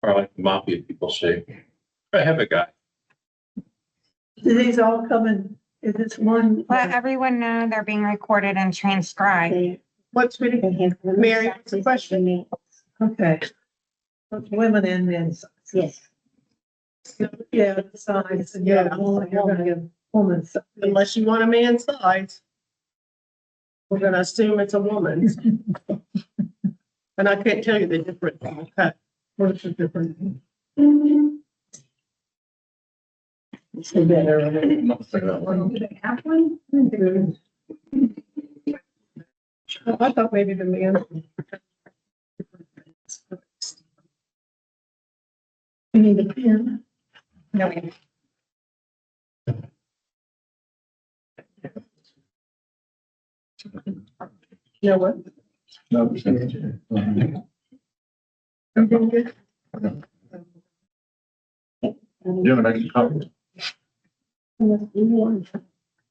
Or like the mafia people say, I have a guy. Do these all come in, is this one? Let everyone know they're being recorded and transcribed. What's really, Mary, what's the question? Okay. Women and men's. Yes. Yeah, the size, and yeah, you're gonna give women's. Unless you want a man's size. We're gonna assume it's a woman's. And I can't tell you the difference. Okay. What's the difference? It's better. I thought maybe the man. You need a pen? No, You know what? No. Everything good? You have an extra copy?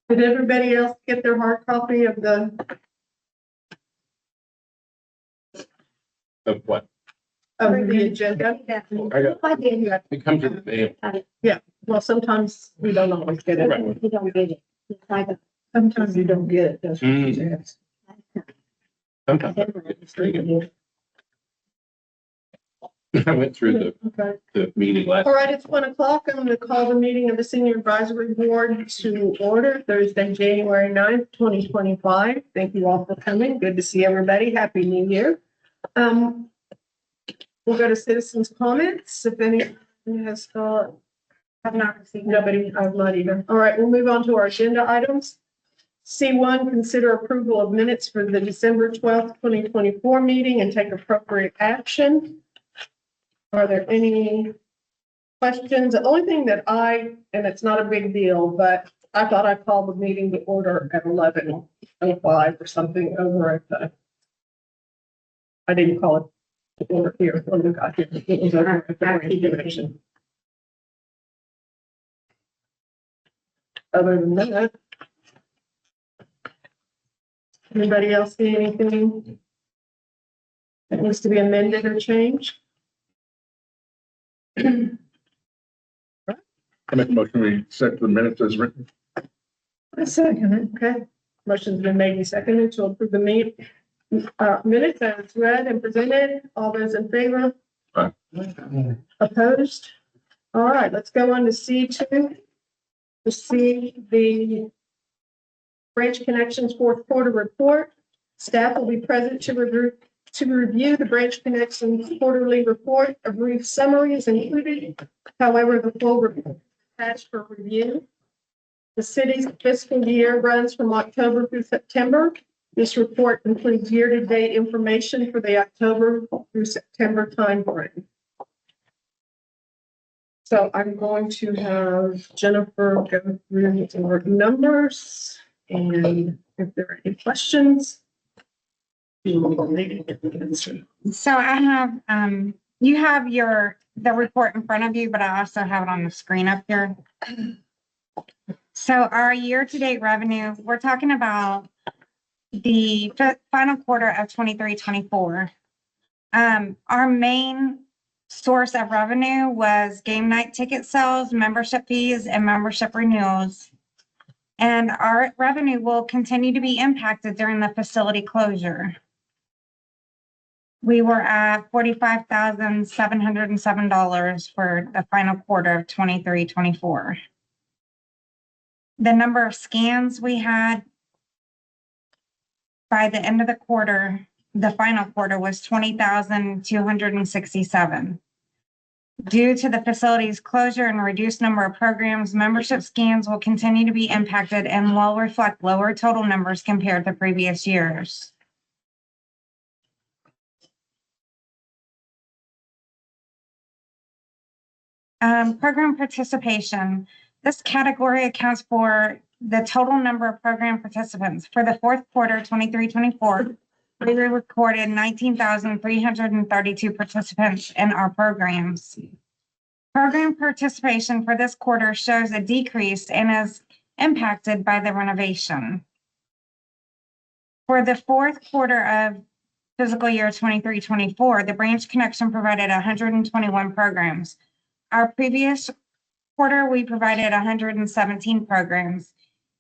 Did everybody else get their hard copy of the, Of what? of the agenda? I got, I did. it comes in the mail. Well, sometimes we don't always get it. Right. You don't get it. I got. Sometimes you don't get it, that's what she says. Sometimes I forget to bring it. I went through Okay. the meeting last. All right, it's 1:00. I'm going to call the meeting of the Senior Advisory Board to order Thursday, January 9th, 2025. Thank you all for coming. Good to see everybody. Happy New Year. We'll go to citizens' comments. If anyone has got, have not received. nobody, I've not either. All right, we'll move on to our agenda items. C1, consider approval of minutes for the December 12th, 2024 meeting and take appropriate action. Are there any questions? The only thing that and it's not a big deal, but I thought I called the meeting to order at 11:05 or something over at the, I didn't call it to order here when we got here. It was over at the branch convention. Other than that, anybody else see anything that needs to be amended or changed? I make a motion, we accept the minutes as written. I second it. Okay, motion's been made and seconded to approve the minutes as read and presented. All those in favor? Aye. Opposed? All right, let's go on to C2. To see the Branch Connections fourth quarter report. Staff will be present to review the Branch Connections quarterly report. A brief summary is included. However, the full report is attached for review. The city's fiscal year runs from October through September. This report includes year-to-date information for the October through September timeframe. So I'm going to have Jennifer go through our numbers, and if there are any questions. So I have, you have the report in front of you, but I also have it on the screen up here. So our year-to-date revenue, we're talking about the final quarter of 23-24. Our main source of revenue was game night ticket sales, membership fees, and membership renewals. And our revenue will continue to be impacted during the facility closure. We were at $45,707 for the final quarter of 23-24. The number of scans we had by the end of the quarter, the final quarter, was 20,267. Due to the facility's closure and reduced number of programs, membership scans will continue to be impacted and will reflect lower total numbers compared to previous years. Program participation. This category accounts for the total number of program participants. For the fourth quarter, 23-24, we recorded 19,332 participants in our programs. Program participation for this quarter shows a decrease and is impacted by the renovation. For the fourth quarter of fiscal year 23-24, the branch connection provided 121 programs. Our previous quarter, we provided 117 programs.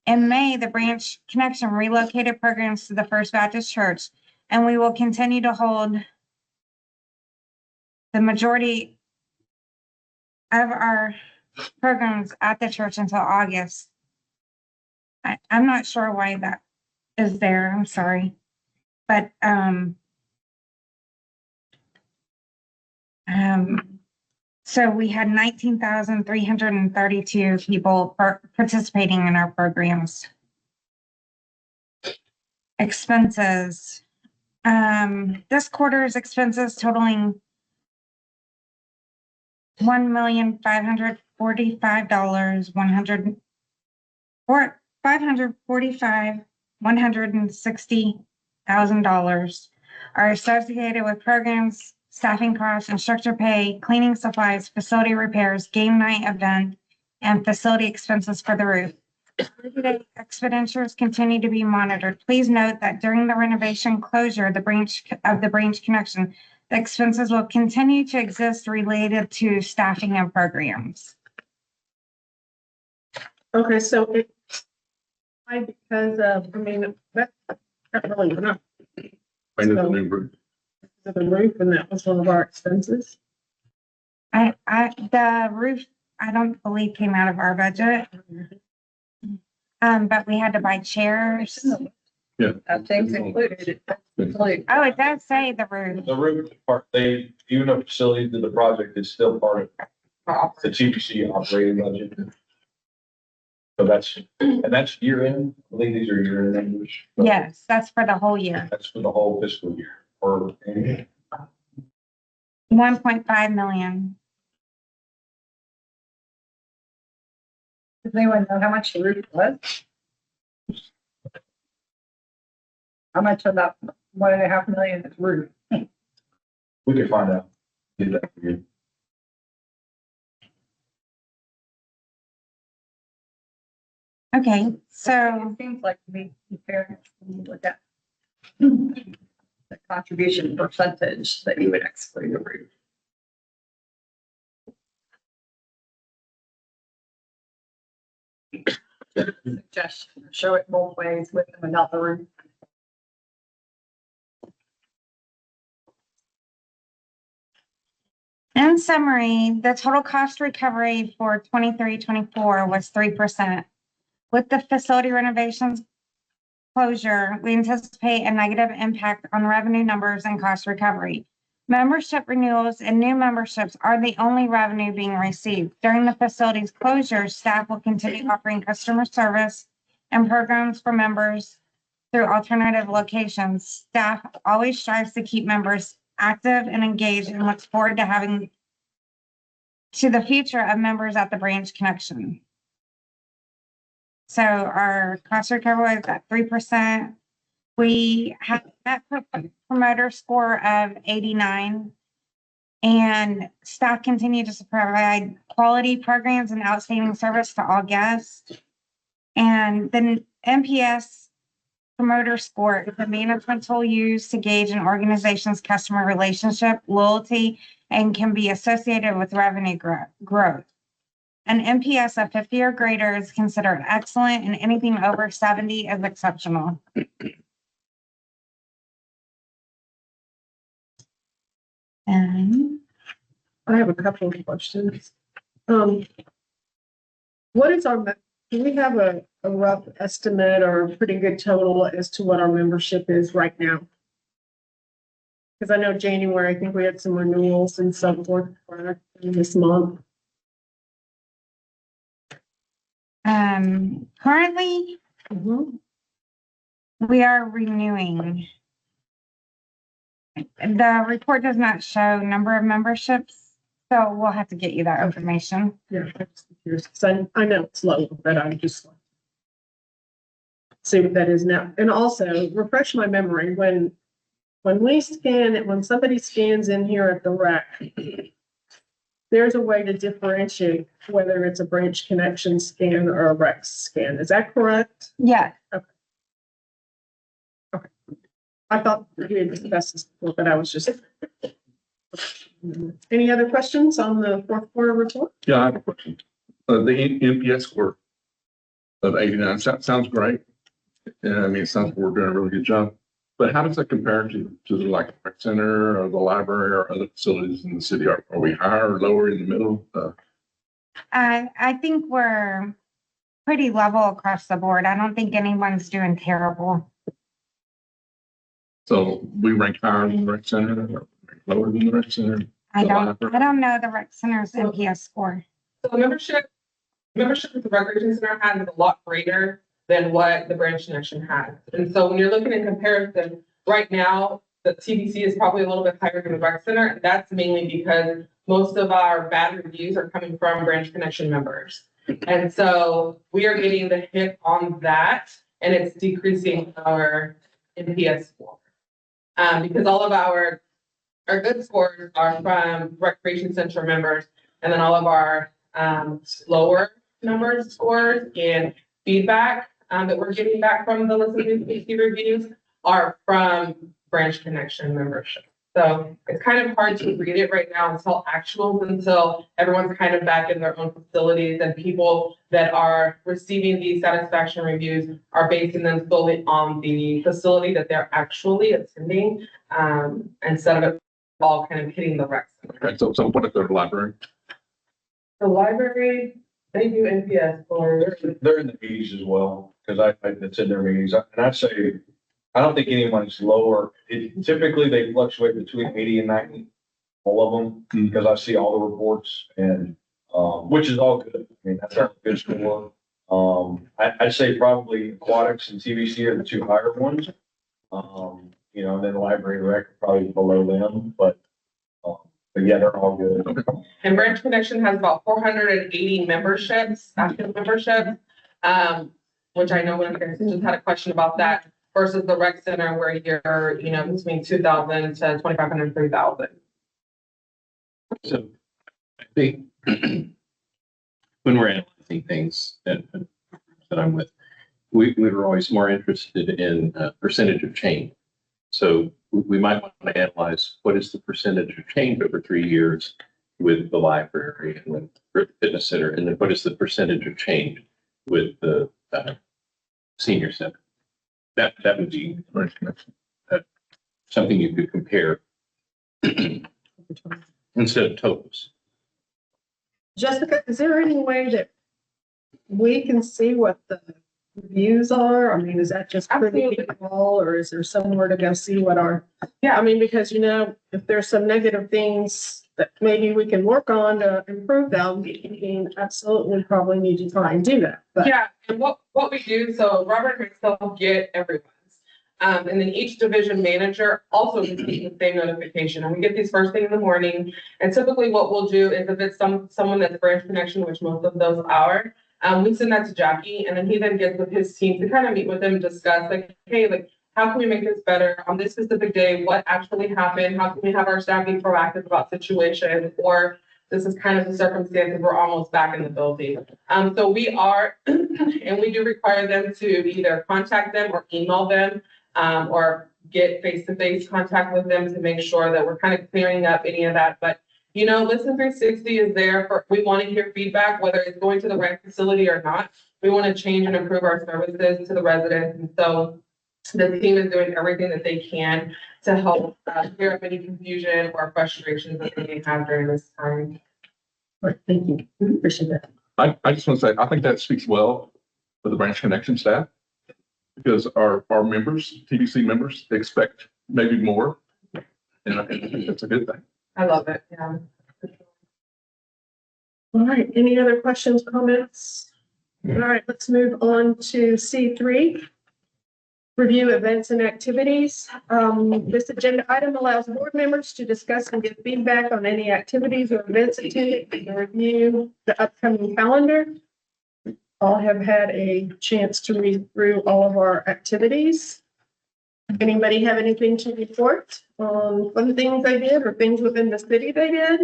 In May, the branch connection relocated programs to the First Baptist Church, and we will continue to hold the majority of our programs at the church until August. I'm not sure why that is there. I'm sorry. But, so we had 19,332 people participating in our programs. Expenses. This quarter's expenses totaling $1,560,000 are associated with programs, staffing costs, instructor pay, cleaning supplies, facility repairs, game night event, and facility expenses for the roof. Day-to-day expenditures continue to be monitored. Please note that during the renovation closure, the branch connection, the expenses will continue to exist related to staffing and programs. Okay, so it, because of, I mean, that's not really enough. Find the new roof. The roof, and that was one of our expenses. The roof, I don't believe came out of our budget. But we had to buy chairs. Yeah. Things included. Oh, it does say the roof. The roof part, even a facility to the project is still part of the TBC operating budget. So that's year in, I believe these are year in numbers. Yes, that's for the whole year. That's for the whole fiscal year, or, 1.5 million. Does anyone know how much the roof was? How much of that 1.5 million is roof? we can find out. Get that for you. Okay, so It seems like to me, in fairness, when you look at the contribution percentage that you would exclude the roof. Suggestion, show it both ways with and without the roof. in summary, the total cost recovery for 23-24 was 3%. With the facility renovations closure, we anticipate a negative impact on revenue numbers and cost recovery. Membership renewals and new memberships are the only revenue being received. During the facility's closure, staff will continue offering customer service and programs for members through alternative locations. Staff always strives to keep members active and engaged and looks forward to the future of members at the branch connection. So our cost recovery is at 3%. We have that promoter score of 89. And staff continue to provide quality programs and outstanding service to all guests. And the NPS promoter score is a management tool used to gauge an organization's customer relationship, loyalty, and can be associated with revenue growth. An NPS of 50 or greater is considered excellent, and anything over 70 is exceptional. And I have a couple of questions. What is do we have a rough estimate or a pretty good total as to what our membership is right now? Because I know January, I think we had some renewals and so forth for this month. Currently, we are renewing. The report does not show number of memberships, so we'll have to get you that information. Yeah, I'm just curious, 'cause I know it's low, but I'm just like, see what that is now. And also refresh my memory, when we scan it, when somebody scans in here at the rec, there's a way to differentiate whether it's a branch connection scan or a rec scan. Is that correct? Yeah. Okay. I thought we had discussed this before, but I was just. Any other questions on the fourth quarter report? Yeah, I have a question. The NPS score of 89 sounds great. And I mean, it sounds like we're doing a really good job. But how does that compare to the like rec center or the library or other facilities in the city? Are we higher or lower in the middle? I think we're pretty level across the board. I don't think anyone's doing terrible. So we rank higher than the rec center or lower than the rec center? I don't know the rec center's NPS score. So membership at the Recreation Center has is a lot greater than what the Branch Connection has. And so when you're looking in comparison, right now, the TBC is probably a little bit higher than the Rec Center. And that's mainly because most of our bad reviews are coming from Branch Connection members. And so we are getting the hit on that, and it's decreasing our NPS score. Because all of our good scores are from Recreation Center members, and then all of our lower numbers scores and feedback that we're getting back from the listening reviews are from Branch Connection membership. So it's kind of hard to read it right now until actuals, until everyone's kind of back in their own facilities, and people that are receiving these satisfaction reviews are basing them solely on the facility that they're actually attending, instead of it all kind of hitting the rec center. Okay, so what if they're the library? The library, they do NPS for. They're in the eighties as well, because it's in their meetings, and I'd say, I don't think anyone's lower. Typically, they fluctuate between 80 and 90, all of them, because I see all the reports and, which is all good. I mean, that's our good score. I'd say probably aquatics and TVC are the two higher ones. You know, and then the library and rec are probably below them, but yeah, they're all good. And Branch Connection has about 480 memberships, active memberships. Which I know when you guys just had a question about that versus the rec center where you're, you know, between 2,000 to 2,500, 3,000. So I think when we're analyzing things that I'm with, we were always more interested in percentage of change. So we might want to analyze what is the percentage of change over 3 years with the library and with the fitness center, and then what is the percentage of change with the senior center. That would be something you could compare instead of totals. Jessica, is there any way that we can see what the reviews are? I mean, is that just pretty Absolutely. all, or is there somewhere to go see what our? Yeah, I mean, because you know, if there's some negative things that maybe we can work on to improve them, we can absolutely probably need to try and do that. But Yeah, and what we do, so Robert and myself get everyone's. And then each division manager also receives the same notification, and we get these first thing in the morning. And typically what we'll do is if it's someone that's Branch Connection, which most of those are, we send that to Jackie, and then he then gets with his team to kind of meet with them and discuss like, hey, like, how can we make this better on this specific day? What actually happened? How can we have our staff be proactive about situations? Or this is kind of the circumstances, we're almost back in the building. So we are, and we do require them to either contact them or email them, or get face-to-face contact with them to make sure that we're kind of clearing up any of that. But, you know, Listen 360 is there for, we want to hear feedback, whether it's going to the rec facility or not. We want to change and improve our services to the residents. And so the team is doing everything that they can to help clear up any confusion or frustrations that they may have during this time. all right, thank you. Appreciate that. I just want to say, I think that speaks well for the Branch Connection staff. Because our members, TBC members, expect maybe more. And I think that's a good thing. I love it, yeah. All right, any other questions, comments? All right, let's move on to C3. Review events and activities. This agenda item allows board members to discuss and give feedback on any activities or events attended and review the upcoming calendar. All have had a chance to read through all of our activities. Anybody have anything to report on fun things they did or things within the city they did?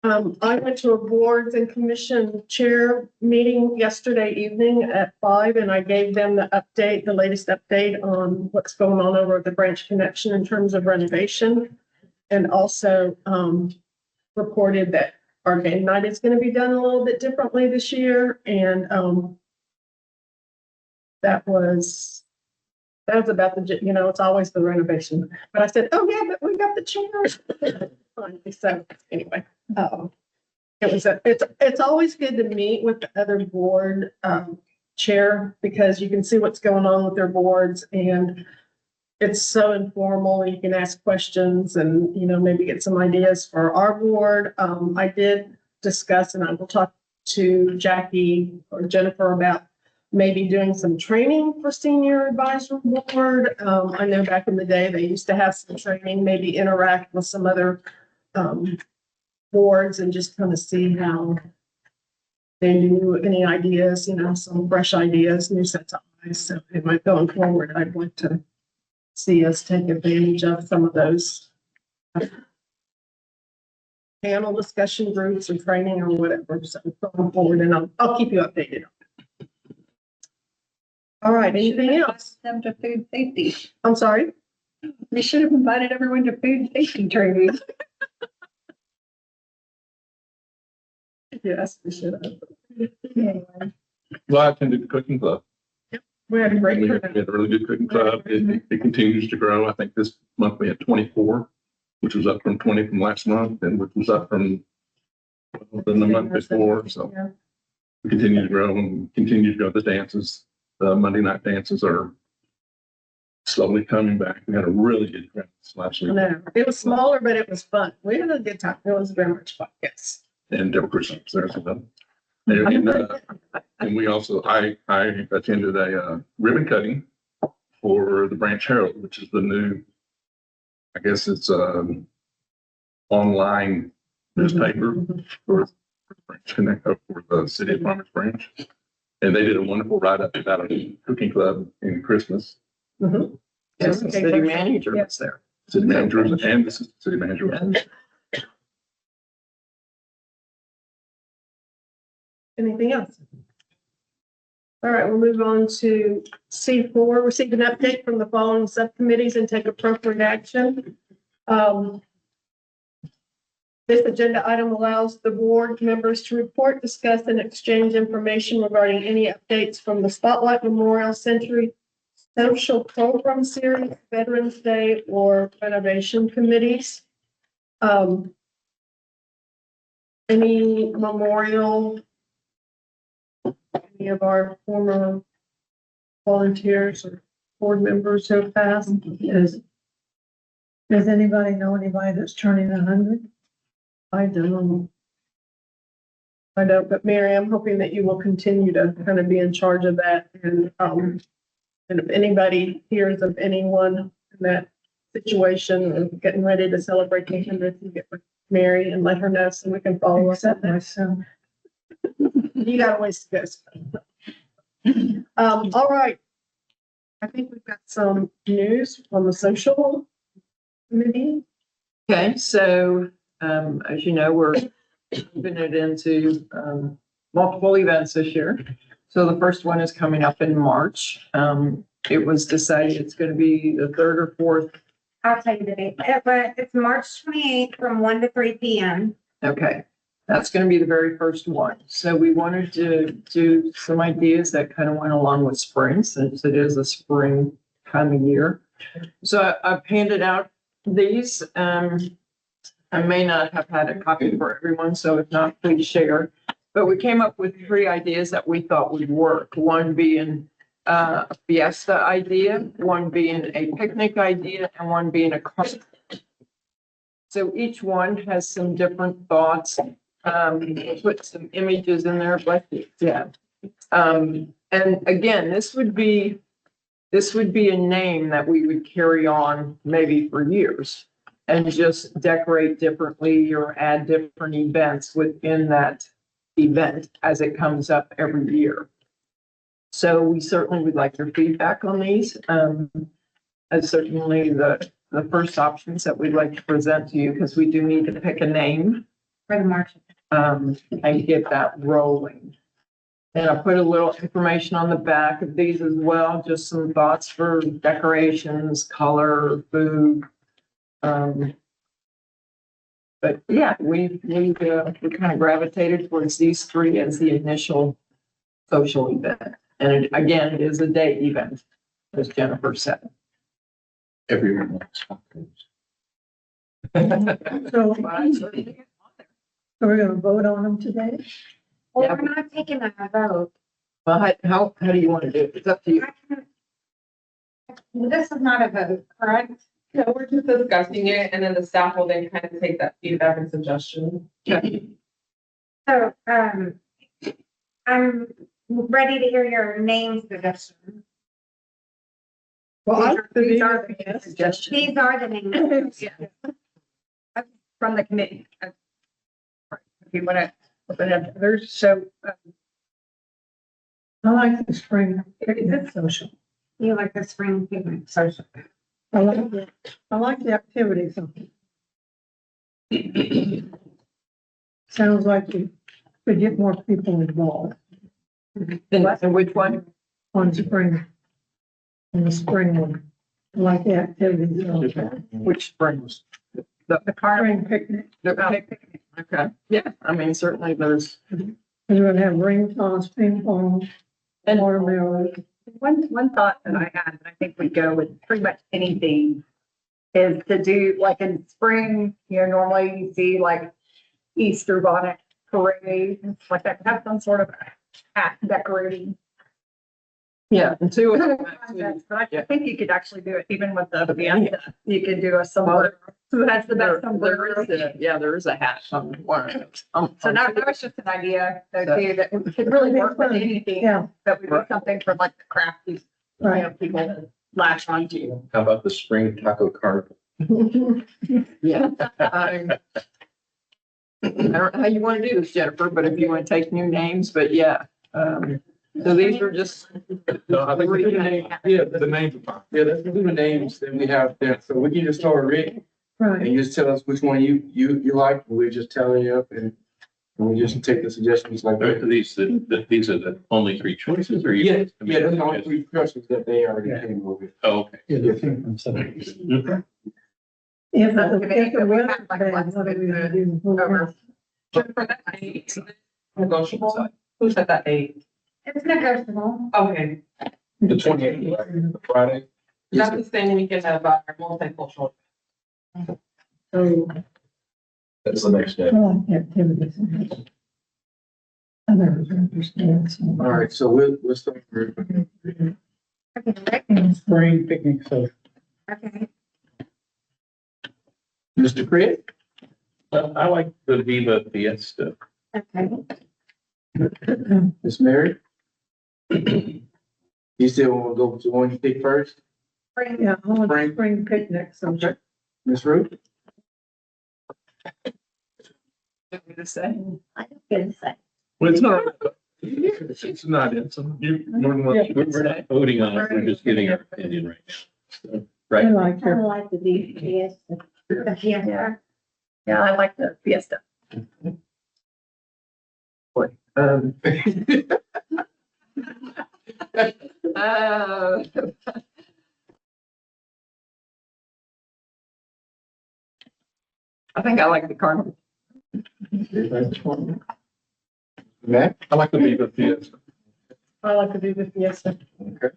I went to a boards and commission chair meeting yesterday evening at 5, and I gave them the latest update on what's going on over at the Branch Connection in terms of renovation. And also, reported that our game night is going to be done a little bit differently this year. And, that was about it's always the renovation. But I said, oh yeah, but we got the chairs. So anyway, it's always good to meet with the other board, chair, because you can see what's going on with their boards, and it's so informal. You can ask questions and, maybe get some ideas for our board. I did discuss, and I will talk to Jackie or Jennifer about maybe doing some training for senior advisory board. I know back in the day, they used to have some training, maybe interact with some other boards and just kind of see how they do, any ideas, some fresh ideas, new sets of eyes. So anyway, going forward, I'd like to see us take advantage of some of those panel discussion groups or training or whatever. So going forward, and I'll keep you updated. All right, anything else? Them to food safety. I'm sorry? We should have invited everyone to food safety training. Yes, we should have. Well, I attended the cooking club. We had a great We had turnout. a really good cooking club. It continues to grow. I think this month we had 24, which was up from 20 from last month, and which was up from the month before. So Yeah. we continue to grow and continue to go to the dances. The Monday night dances are slowly coming back. We had a really good crowd last week. No, it was smaller, but it was fun. We had a good time. It was very much fun, yes. And Deborah Christian was there as well. And we also, I attended a ribbon cutting for the Branch Herald, which is the new, I guess it's online newspaper for Branch Connect, for the city of Farmers Branch. And they did a wonderful write-up about a cooking club in Christmas. Mhm. Yes, the city manager Yeah. was there. City managers and the city manager. Anything else? All right, we'll move on to C4, receive an update from the following subcommittees and take appropriate action. This agenda item allows the board members to report, discuss, and exchange information regarding any updates from the Spotlight Memorial Century Social Program Series, Veterans Day, or renovation committees. Any memorial, any of our former volunteers or board members who have passed? Does anybody know anybody that's turning 100? I don't, but Mary, I'm hoping that you will continue to kind of be in charge of that. And if anybody hears of anyone in that situation or getting ready to celebrate the 100th, you get with Mary and let her know so we can follow up. Except myself. You got a ways to go. All right. I think we've got some news on the social committee. Okay, so, as you know, we're moving it into, multiple events this year. So the first one is coming up in March. It was decided it's going to be the 3rd or 4th. I'll tell you the date, but it's March 28th from 1 to 3 p.m. Okay, that's going to be the very first one. So we wanted to do some ideas that kind of went along with spring, since it is a spring time of year. So I've handed out these. I may not have had a copy for everyone, so if not, please share. But we came up with 3 ideas that we thought would work. One being a fiesta idea, one being a picnic idea, and one being a carnival. So each one has some different thoughts. Put some images in there, but yeah. And again, this would be a name that we would carry on maybe for years and just decorate differently or add different events within that event as it comes up every year. So we certainly would like your feedback on these. And certainly the first options that we'd like to present to you, because we do need to pick a name. For the March. and get that rolling. And I put a little information on the back of these as well, just some thoughts for decorations, color, food. But yeah, we kind of gravitated towards these three as the initial social event. And again, it is a day event, as Jennifer said. Everyone likes tacos. So we're gonna vote on them today? Well, Yeah. we're not taking a vote. Well, how do you want to do it? It's up to you. This is not a vote, correct? No, we're just discussing it and then the staff will then kind of take that feedback and suggestion. So, I'm ready to hear your names suggestions. Well, I like the These are Viva the Fiesta. suggestions These are the names. from the committee. If you want to open it up to others, so I like the spring picnic social. You like the spring picnic social. I like the activities. Sounds like you could get more people involved And which one? on spring. In the spring one. I like the activities. Which springs? the Spring picnic. Okay, yeah, I mean, certainly there's. We're gonna have ring toss, ping pong, And watermelon. one thought that I had, and I think we go with pretty much any theme, is to do like in spring, normally you see like Easter bonnet parade, and stuff like that, have some sort of hat decorating. yeah, and two of them But actually, I think you could actually do it even with the fiesta. You could do a somewhere, who has the best sombrero. there is a hat on one of those. So that was just an idea, though, too, that we could really work with anything, Yeah, that we do something for like the crafty, right. people to latch onto. How about the spring taco carnival? Yeah. I don't know how you want to do this, Jennifer, but if you want to take new names, but yeah. So these are just. No, I think we do the name, yeah, the names are fine. Yeah, let's do the names that we have there. So we can just start Rick Right. and you just tell us which one you like. We're just telling you up and we just take the suggestions like Are that. these these are the only three choices or you? Yeah, yeah, that's all three questions that they already came over. Oh, okay. If the weather's bad, what are we gonna do? For that date, negotiable, who said that date? It's negotiable. Okay, The 28th, right? The Friday. that's the same weekend of our multicultural. So, That's the next I day. like the activities. Others understand. So. All right, so we'll start with Okay, Rick, spring picnic. So okay. Mr. Craig? I like the Viva Fiesta. Okay. Miss Mary? You still want to go with the one you picked first? Yeah, I want Spring. spring picnic social. Miss Ruth? To say. I was gonna say. Well, it's not, it's not, it's, you, more than one. We're not voting on it, we're just giving our opinion right now. So, I right? like I your, like the fiesta. The fiesta. Yeah, I like the fiesta. Uh, I think I like the carnival. Matt? I like the Viva Fiesta. I like to do the fiesta. Okay.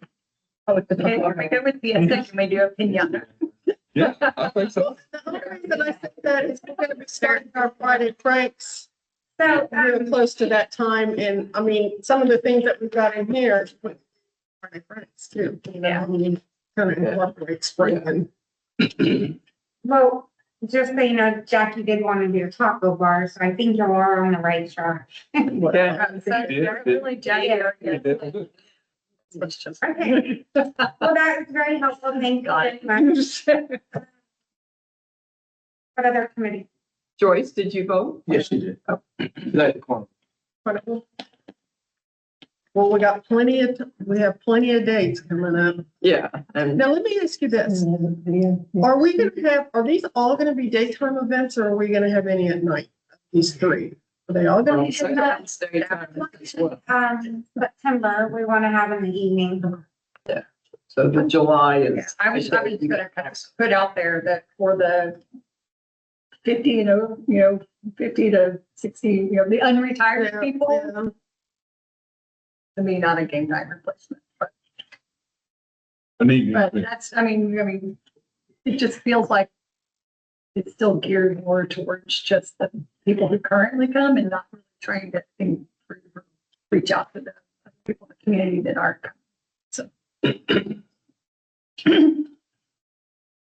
I like the. Okay, if we go with fiesta, can we do a pinata? Yeah, I think so. The only reason I say that is we're gonna be starting our Friday pranks So, real close to that time, and I mean, some of the things that we've got in here with Friday pranks too, I mean, kind of incorporate spring and. well, just so you know, Jackie did want to do a taco bar, so I think you are on the right track. Okay. So you're really Jackie. Let's just. Okay. Well, that is very helpful. Thank you very much. What other committee? Joyce, did you vote? Yes, you did. Like the corner. Well, we got we have plenty of dates coming up. Yeah, and Now, let me ask you this. Are these all gonna be daytime events or are we gonna have any at night? these three? Are they all gonna be? Independence Day time as well. September, we want to have in the evening. So the July Yeah, is. I was gonna kind of put out there that for the 50, 50 to 60, the unretired people, to me, not a game night replacement, but I need, that's, I mean, it just feels like it's still geared more towards just the people who currently come and not really trying to reach out to the people in the community that aren't. So.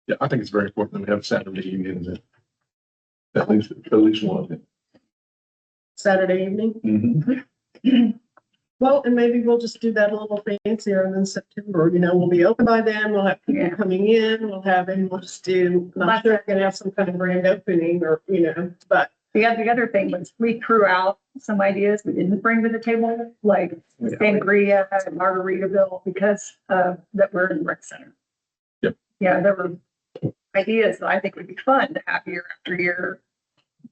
yeah, I think it's very important that we have Saturday evening that at least one of them. Saturday evening? Mhm. Well, and maybe we'll just do that a little fancier and then September, we'll be open by then. We'll have people Yeah. coming in. We'll just do, I'm not sure we're gonna have some kind of grand opening or, but The other thing was we threw out some ideas we didn't bring to the table, like sangria and Margaritaville, because that were in the rec center. Yep. Yeah, there were ideas that I think would be fun to have year after year.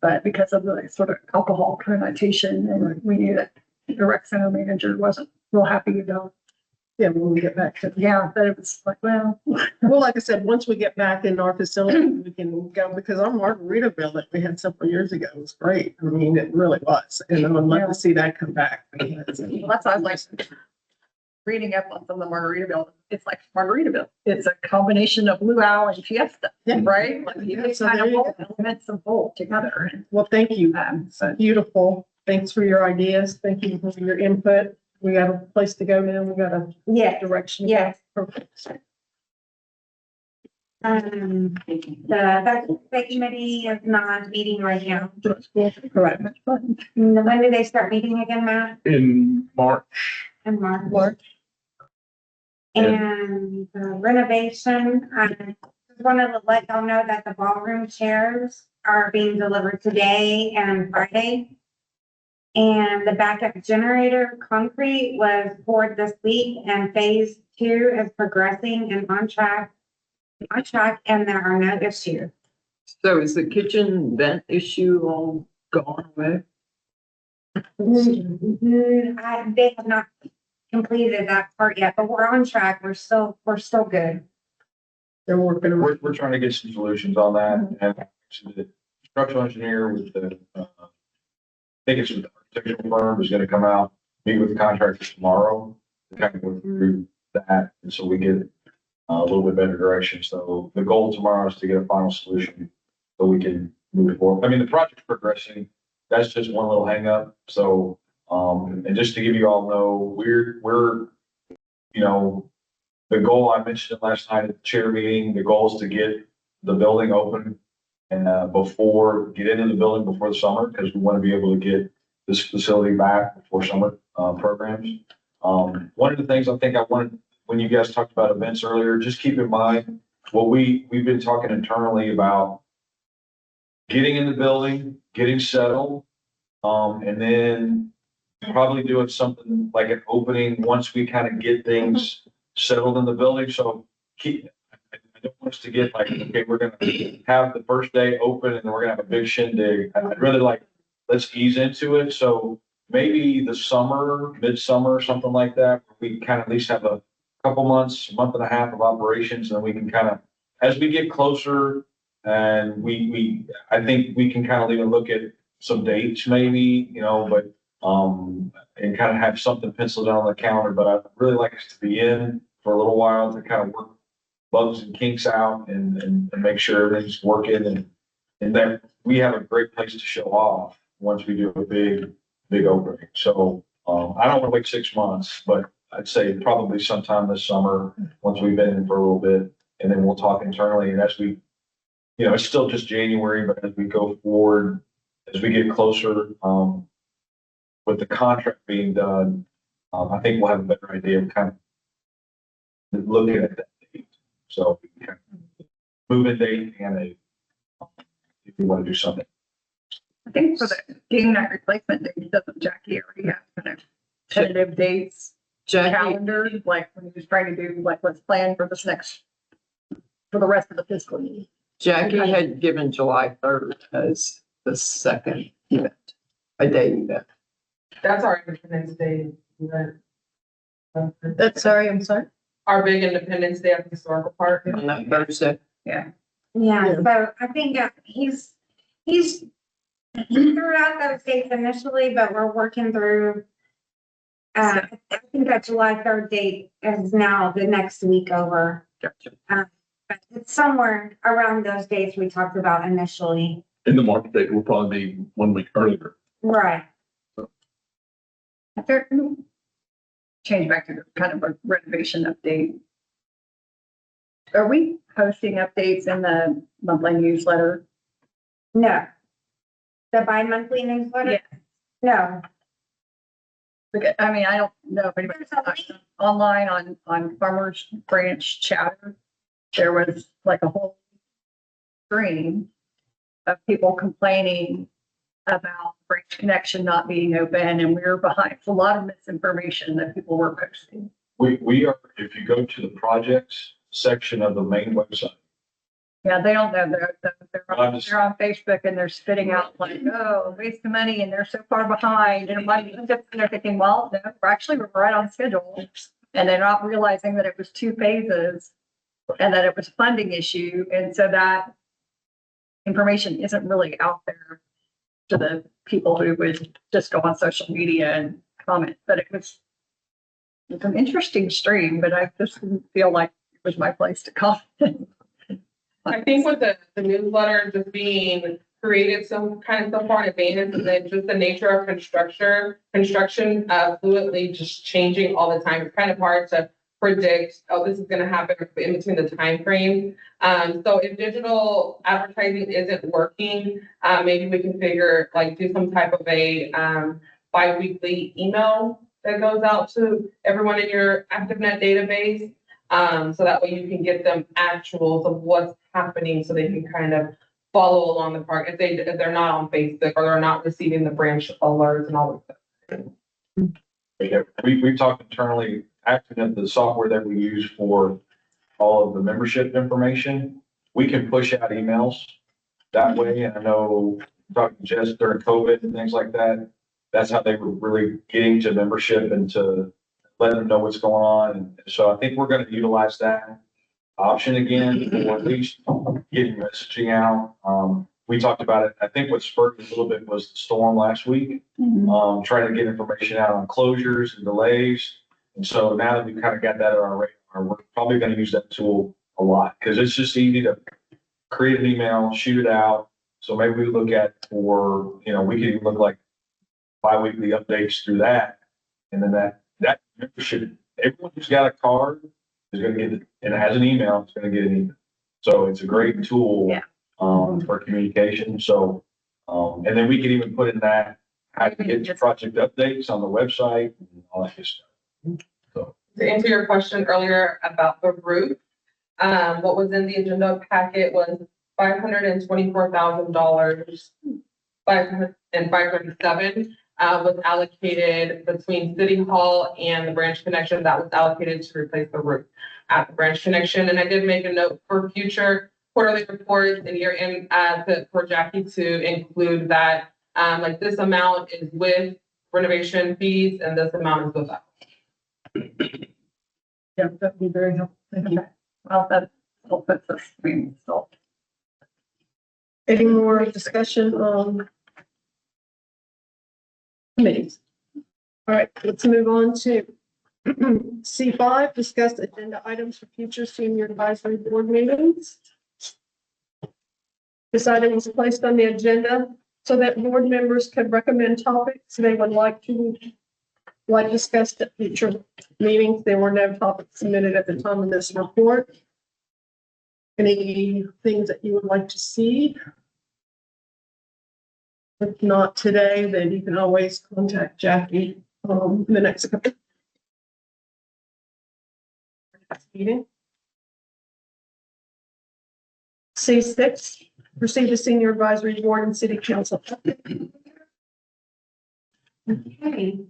But because of the sort of alcohol connotation, and we knew that the rec center manager wasn't real happy about, yeah, when we get back to. yeah, but it was like, well, Well, like I said, once we get back in our facility, we can go, because our Margaritaville that we had several years ago was great. I mean, it really was. And I'd love to see that come back. well, that's what I was like reading up on some of the Margaritaville. It's like Margaritaville. It's a combination of luau and fiesta, Yeah. right? Like you Yeah, so kind there of you both elements of both together. Well, thank you. So Beautiful. Thanks for your ideas. Thank you for your input. We got a place to go now. We got a Yes, direction. to go. yes. Perfect. The committee is not meeting right now. correct. When do they start meeting again, Matt? In March, In March. And the renovation, I just wanted to let y'all know that the ballroom chairs are being delivered today and Friday. And the backup generator concrete was poured this week, and phase 2 is progressing and on track, and there are no issues. So is the kitchen vent issue all gone away? They have not completed that part yet, but we're on track. We're still good. They're working around. We're trying to get some solutions on that, and actually the structural engineer with the, I think it's with the architectural firm is gonna come out, meet with the contractor tomorrow, to kind of go through that, and so we get a little bit better direction. So the goal tomorrow is to get a final solution so we can move forward. I mean, the project's progressing. That's just one little hangup. So, and just to give you all know, we're, the goal, I mentioned it last night at the chair meeting, the goal is to get the building open and get into the building before the summer, because we want to be able to get this facility back before summer programs. One of the things I think I wanted, when you guys talked about events earlier, just keep in mind what we've been talking internally about getting in the building, getting settled, and then probably doing something like an opening once we kind of get things settled in the building. So I don't want us to get like, okay, we're gonna have the first day open and then we're gonna have a big shindig. I'd really like, let's ease into it. So maybe the summer, midsummer, something like that, we kind of at least have a couple months, month and a half of operations, and then we can kind of, as we get closer, and I think we can kind of even look at some dates maybe, but, and kind of have something penciled in on the calendar, but I'd really like us to be in for a little while to kind of work bugs and kinks out and make sure everything's working and that we have a great place to show off once we do a big opening. So, I don't want to wait 6 months, but I'd say probably sometime this summer, once we've been in for a little bit, and then we'll talk internally. And as we, it's still just January, but as we go forward, as we get closer, with the contract being done, I think we'll have a better idea of kind of looking at that date. So we can kind of move a date and if you want to do something. I think for the game night replacement date, doesn't Jackie already have kind of tentative dates, Jackie, calendar, like when he was trying to do, like, let's plan for for the rest of the fiscal year. Jackie had given July 3rd as the second event, a day event. That's our Independence Day event. That's, sorry, I'm sorry. Our big Independence Day at the historical park. On that Thursday. Yeah, Yeah. so I think he threw out those dates initially, but we're working through. I think that July 3rd date is now the next week over. But it's somewhere around those dates we talked about initially. And the March date will probably be 1 week earlier. Right. There- Change back to kind of a renovation update. Are we posting updates in the monthly newsletter? No. The bi-monthly newsletter? Yeah. No. Because, I mean, I don't know if anybody's online on Farmers Branch Chatter. There was like a whole stream of people complaining about Branch Connection not being open, and we were behind. It's a lot of misinformation that people were posting. We are, if you go to the projects section of the main website, Yeah, they don't know. They're I'm on, just- they're on Facebook and they're spitting out like, oh, waste of money and they're so far behind. And they're thinking, well, no, we're right on schedule. And they're not realizing that it was 2 phases and that it was a funding issue. And so that information isn't really out there to the people who would just go on social media and comment. But it's an interesting stream, but I just didn't feel like it was my place to comment. I think with the newsletter just being created so far in advance, and then just the nature of construction fluidly just changing all the time. It's kind of hard to predict, oh, this is gonna happen in between the time frame. So if digital advertising isn't working, maybe we can do some type of a bi-weekly email that goes out to everyone in your ActiveNet database. So that way you can get them actuals of what's happening so they can kind of follow along the park if they're not on Facebook or they're not receiving the branch alerts and all of that. Yeah, we've talked internally, ActiveNet, the software that we use for all of the membership information, we can push out emails that way. And I know, talking to Jess during COVID and things like that, that's how they were really getting to membership and to let them know what's going on. And so I think we're going to utilize that option again, or at least getting messaging out. We talked about it. I think what spurred it a little bit was the storm last week, trying to get information out on closures and delays. And so now that we've kind of got that on our radar, we're probably going to use that tool a lot because it's just easy to create an email, shoot it out. So maybe we look at we can even look like bi-weekly updates through that. And then that membership, everyone who's got a card is going to get it, and it has an email, it's going to get an email. So it's a great tool. Yeah. For communication. So, and then we can even put in that, how to get your project updates on the website and all that good stuff. So, To answer your question earlier about the roof, what was in the agenda packet was $524,000, 537 was allocated between City Hall and the Branch Connection. That was allocated to replace the roof at the Branch Connection. And I did make a note for future quarterly reports and year-end for Jackie to include that, like this amount is with renovation fees and this amount is without. Yeah, that'd be very helpful. Thank you. Well, that still puts us, still. Any more discussion on committees? All right, let's move on to C5, discuss agenda items for future senior advisory board meetings. This item was placed on the agenda so that board members could recommend topics they would like discussed at future meetings. There were no topics submitted at the time of this report. Any things that you would like to see? If not today, then you can always contact Jackie in the next couple. Meeting. C6, proceed to senior advisory board and city council. Okay.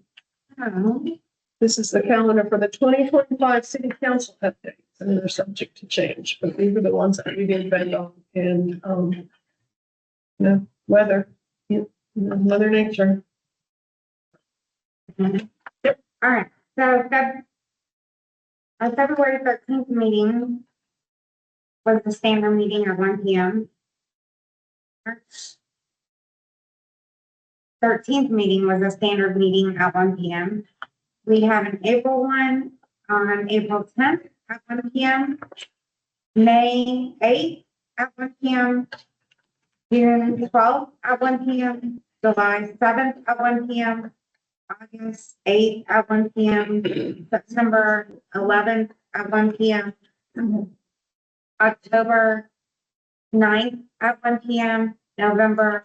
This is the calendar for the 2025 city council updates, and they're subject to change, but these are the ones that we did bend on and, weather. Mother Nature. All right, so our February 13th meeting was the standard meeting at 1 p.m. March 13th meeting was a standard meeting at 1 p.m. We have an April one on April 10th at 1 p.m. May 8th at 1 p.m. June 12th at 1 p.m. July 7th at 1 p.m. August 8th at 1 p.m. September 11th at 1 p.m. October 9th at 1 p.m. November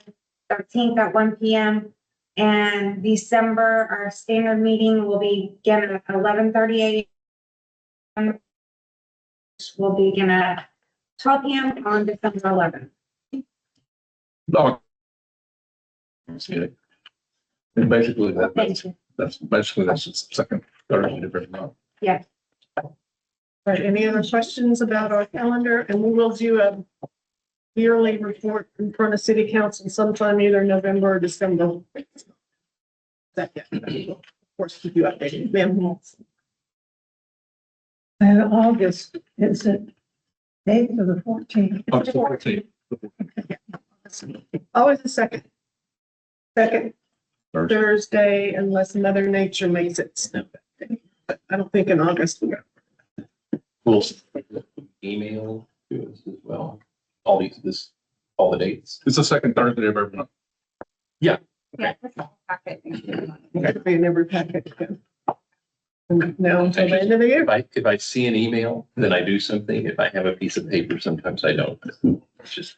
13th at 1 p.m. And December, our standard meeting will begin at 11:30 a.m. Will begin at 12 p.m. on December 11th. Oh. And basically, that's the second Thursday of every month. Yes. Right, any other questions about our calendar? And we will do a yearly report in front of city council sometime either November or December. That, yeah, of course, keep you updated. Ma'am. August, is it 8th or the 14th? August 14th. Always the second Thursday. Thursday unless Mother Nature makes it snow. I don't think in August. We'll email to us as well. All the dates. It's the second Thursday of every month. Yeah. that's the whole packet. It'll be in every packet. No, until the end of the year. If I see an email, then I do something. If I have a piece of paper, sometimes I don't. It's just,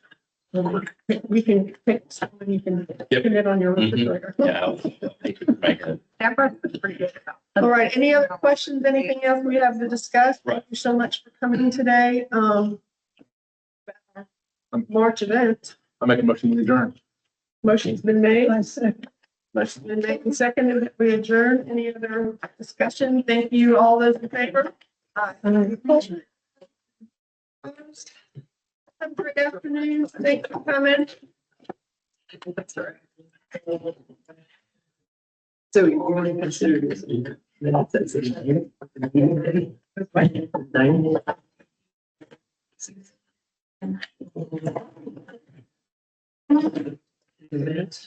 We can pick someone, you can put it on your refrigerator. yeah. I'll take it in my head. Deborah's pretty good about it. All right, any other questions, anything else we have to discuss? Thank Right. you so much for coming today. March event, I make a motion to adjourn. motion's been made. I said, Motion's been made and seconded that we adjourn. Any other discussion? Thank you, all those in favor. Opposed? Have a great afternoon. Thanks for coming. That's all right. So you want to consider this? Minutes.